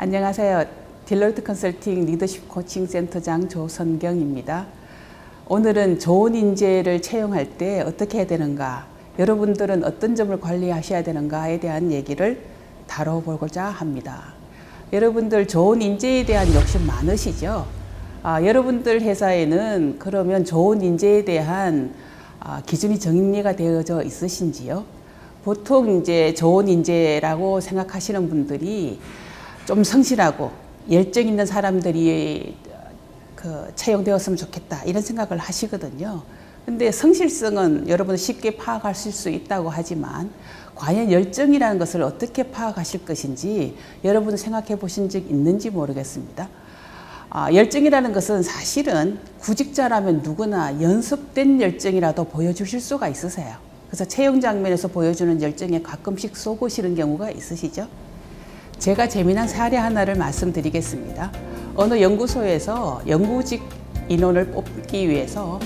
안녕하세요. 딜로이트 컨설팅 리더십 코칭 센터장 조선경입니다. 오늘은 좋은 인재를 채용할 때 어떻게 해야 되는가, 여러분들은 어떤 점을 관리하셔야 되는가에 대한 얘기를 다뤄보고자 합니다. 여러분들 좋은 인재에 대한 욕심 많으시죠? 여러분들 회사에는 그러면 좋은 인재에 대한 기준이 정리가 되어져 있으신지요? 보통 이제 좋은 인재라고 생각하시는 분들이 좀 성실하고 열정 있는 사람들이 채용되었으면 좋겠다 이런 생각을 하시거든요. 근데 성실성은 여러분 쉽게 파악하실 수 있다고 하지만 과연 열정이라는 것을 어떻게 파악하실 것인지 여러분 생각해 보신 적 있는지 모르겠습니다. 열정이라는 것은 사실은 구직자라면 누구나 연습된 열정이라도 보여주실 수가 있으세요. 그래서 채용 장면에서 보여주는 열정에 가끔씩 속으시는 경우가 있으시죠? 제가 재미난 사례 하나를 말씀드리겠습니다. 어느 연구소에서 연구직 인원을 뽑기 위해서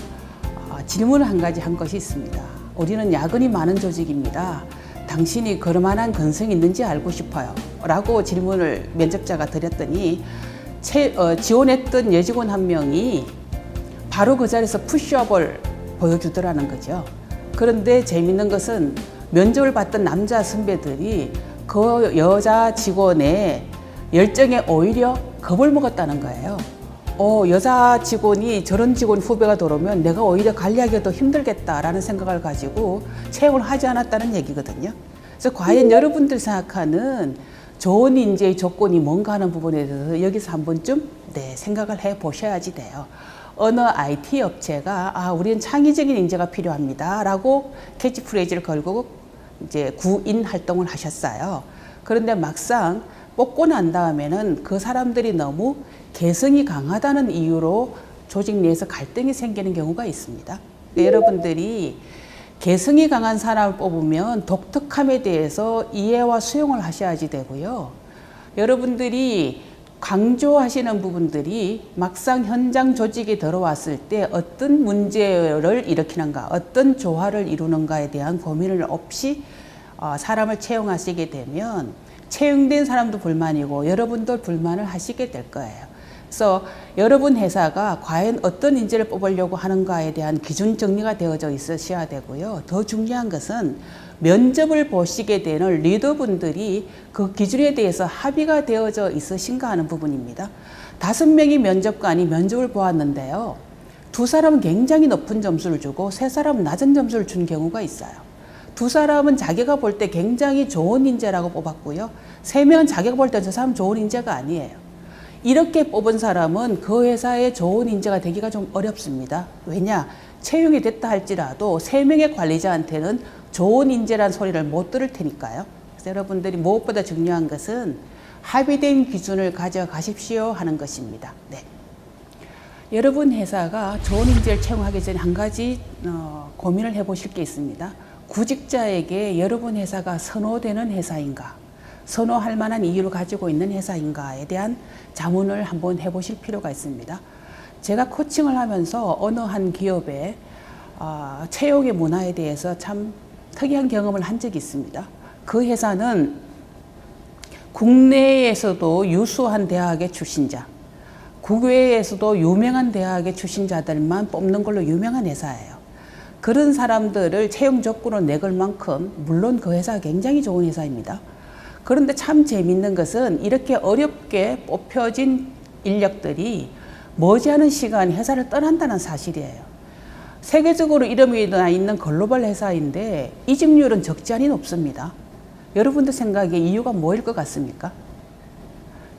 질문을 한 가지 한 것이 있습니다. 우리는 야근이 많은 조직입니다. 당신이 그럴만한 근성이 있는지 알고 싶어요. 라고 질문을 면접자가 드렸더니 지원했던 여직원 한 명이 바로 그 자리에서 푸시업을 보여주더라는 거죠. 그런데 재밌는 것은 면접을 봤던 남자 선배들이 그 여자 직원의 열정에 오히려 겁을 먹었다는 거예요. 여자 직원이 저런 직원 후배가 들어오면 내가 오히려 관리하기가 더 힘들겠다라는 생각을 가지고 채용을 하지 않았다는 얘기거든요. 그래서 과연 여러분들 생각하는 좋은 인재의 조건이 뭔가 하는 부분에 대해서 여기서 한 번쯤 생각을 해 보셔야지 돼요. 어느 IT 업체가 우리는 창의적인 인재가 필요합니다 라고 캐치프레이즈를 걸고 이제 구인 활동을 하셨어요. 그런데 막상 뽑고 난 다음에는 그 사람들이 너무 개성이 강하다는 이유로 조직 내에서 갈등이 생기는 경우가 있습니다. 여러분들이 개성이 강한 사람을 뽑으면 독특함에 대해서 이해와 수용을 하셔야지 되고요. 여러분들이 강조하시는 부분들이 막상 현장 조직에 들어왔을 때 어떤 문제를 일으키는가, 어떤 조화를 이루는가에 대한 고민을 없이 사람을 채용하시게 되면 채용된 사람도 불만이고 여러분도 불만을 하시게 될 거예요. 그래서 여러분 회사가 과연 어떤 인재를 뽑으려고 하는가에 대한 기준 정리가 되어져 있으셔야 되고요. 더 중요한 것은 면접을 보시게 되는 리더분들이 그 기준에 대해서 합의가 되어져 있으신가 하는 부분입니다. 5명의 면접관이 면접을 보았는데요. 2사람은 굉장히 높은 점수를 주고 3사람은 낮은 점수를 준 경우가 있어요. 2사람은 자기가 볼 때 굉장히 좋은 인재라고 뽑았고요. 3명은 자기가 볼 때 저 사람 좋은 인재가 아니에요. 이렇게 뽑은 사람은 그 회사에 좋은 인재가 되기가 좀 어렵습니다. 왜냐? 채용이 됐다 할지라도 3명의 관리자한테는 좋은 인재란 소리를 못 들을 테니까요. 그래서 여러분들이 무엇보다 중요한 것은 합의된 기준을 가져가십시오 하는 것입니다. 여러분 회사가 좋은 인재를 채용하기 전에 한 가지 고민을 해보실 게 있습니다. 구직자에게 여러분 회사가 선호되는 회사인가, 선호할 만한 이유를 가지고 있는 회사인가에 대한 자문을 한번 해보실 필요가 있습니다. 제가 코칭을 하면서 어느 한 기업의 채용의 문화에 대해서 참 특이한 경험을 한 적이 있습니다. 그 회사는 국내에서도 유수한 대학의 출신자, 국외에서도 유명한 대학의 출신자들만 뽑는 걸로 유명한 회사예요. 그런 사람들을 채용 조건으로 내걸 만큼 물론 그 회사가 굉장히 좋은 회사입니다. 그런데 참 재밌는 것은 이렇게 어렵게 뽑혀진 인력들이 머지않은 시간 회사를 떠난다는 사실이에요. 세계적으로 이름이 나 있는 글로벌 회사인데 이직률은 적지 않이 높습니다. 여러분들 생각에 이유가 뭐일 것 같습니까?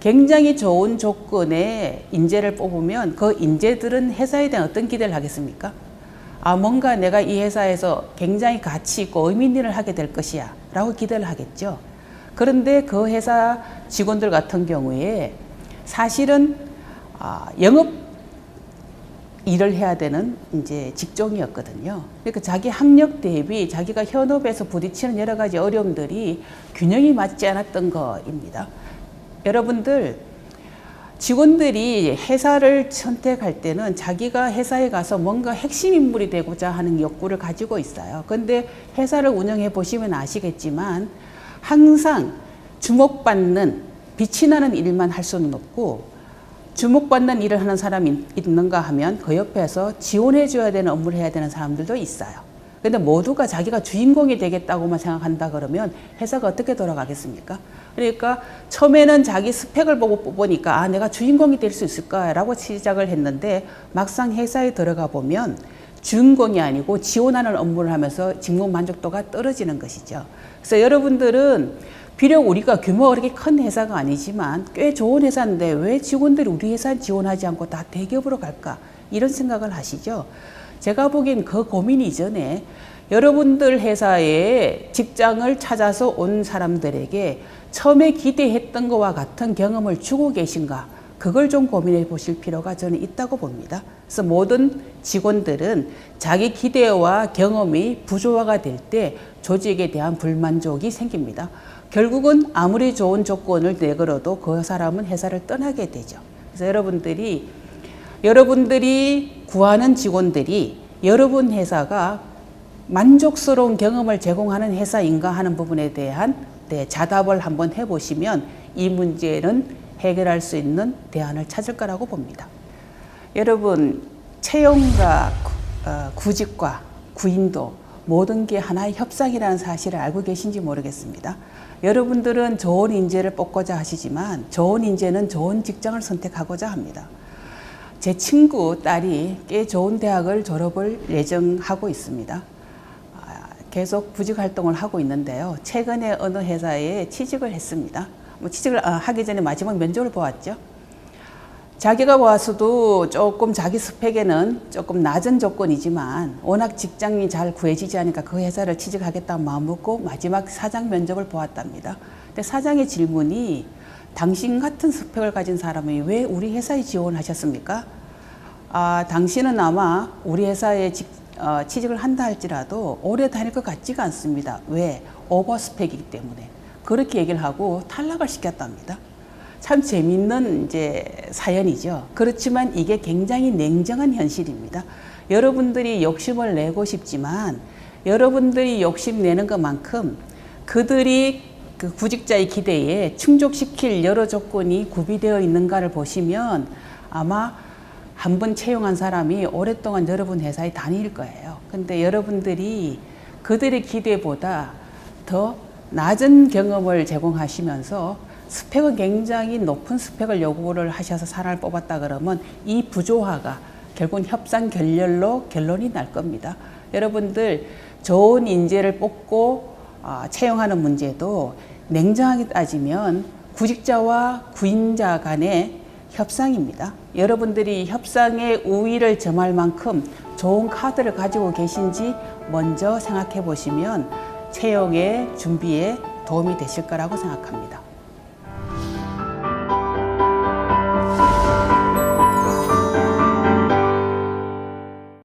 굉장히 좋은 조건의 인재를 뽑으면 그 인재들은 회사에 대한 어떤 기대를 하겠습니까? 뭔가 내가 이 회사에서 굉장히 가치 있고 의미 있는 일을 하게 될 것이야 라고 기대를 하겠죠. 그런데 그 회사 직원들 같은 경우에 사실은 영업 일을 해야 되는 이제 직종이었거든요. 그러니까 자기 학력 대비 자기가 현업에서 부딪히는 여러 가지 어려움들이 균형이 맞지 않았던 거입니다. 여러분들 직원들이 회사를 선택할 때는 자기가 회사에 가서 뭔가 핵심 인물이 되고자 하는 욕구를 가지고 있어요. 그런데 회사를 운영해 보시면 아시겠지만 항상 주목받는 빛이 나는 일만 할 수는 없고 주목받는 일을 하는 사람이 있는가 하면 그 옆에서 지원해줘야 되는 업무를 해야 되는 사람들도 있어요. 근데 모두가 자기가 주인공이 되겠다고만 생각한다 그러면 회사가 어떻게 돌아가겠습니까? 그러니까 처음에는 자기 스펙을 보고 뽑으니까 아, 내가 주인공이 될 수 있을까라고 시작을 했는데 막상 회사에 들어가 보면 주인공이 아니고 지원하는 업무를 하면서 직무 만족도가 떨어지는 것이죠. 그래서 여러분들은 비록 우리가 규모가 그렇게 큰 회사가 아니지만 꽤 좋은 회사인데 왜 직원들이 우리 회사에 지원하지 않고 다 대기업으로 갈까? 이런 생각을 하시죠. 제가 보기엔 그 고민 이전에 여러분들 회사에 직장을 찾아서 온 사람들에게 처음에 기대했던 것과 같은 경험을 주고 계신가? 그걸 좀 고민해 보실 필요가 저는 있다고 봅니다. 그래서 모든 직원들은 자기 기대와 경험이 부조화가 될 때 조직에 대한 불만족이 생깁니다. 결국은 아무리 좋은 조건을 내걸어도 그 사람은 회사를 떠나게 되죠. 그래서 여러분들이 구하는 직원들이 여러분 회사가 만족스러운 경험을 제공하는 회사인가 하는 부분에 대한 자답을 한번 해보시면 이 문제는 해결할 수 있는 대안을 찾을 거라고 봅니다. 여러분, 채용과 구직과 구인도 모든 게 하나의 협상이라는 사실을 알고 계신지 모르겠습니다. 여러분들은 좋은 인재를 뽑고자 하시지만 좋은 인재는 좋은 직장을 선택하고자 합니다. 제 친구 딸이 꽤 좋은 대학을 졸업을 예정하고 있습니다. 계속 구직 활동을 하고 있는데요. 최근에 어느 회사에 취직을 했습니다. 취직을 하기 전에 마지막 면접을 보았죠. 자기가 와서도 조금 자기 스펙에는 조금 낮은 조건이지만 워낙 직장이 잘 구해지지 않으니까 그 회사를 취직하겠다는 마음 먹고 마지막 사장 면접을 보았답니다. 근데 사장의 질문이 당신 같은 스펙을 가진 사람이 왜 우리 회사에 지원하셨습니까? 당신은 아마 우리 회사에 취직을 한다 할지라도 오래 다닐 것 같지가 않습니다. 왜? 오버 스펙이기 때문에. 그렇게 얘기를 하고 탈락을 시켰답니다. 참 재밌는 사연이죠. 그렇지만 이게 굉장히 냉정한 현실입니다. 여러분들이 욕심을 내고 싶지만 여러분들이 욕심내는 것만큼 그들이 그 구직자의 기대에 충족시킬 여러 조건이 구비되어 있는가를 보시면 아마 한 번 채용한 사람이 오랫동안 여러분 회사에 다닐 거예요. 근데 여러분들이 그들의 기대보다 더 낮은 경험을 제공하시면서 스펙은 굉장히 높은 스펙을 요구를 하셔서 사람을 뽑았다 그러면 이 부조화가 결국은 협상 결렬로 결론이 날 겁니다. 여러분들 좋은 인재를 뽑고 채용하는 문제도 냉정하게 따지면 구직자와 구인자 간의 협상입니다. 여러분들이 협상의 우위를 점할 만큼 좋은 카드를 가지고 계신지 먼저 생각해 보시면 채용의 준비에 도움이 되실 거라고 생각합니다.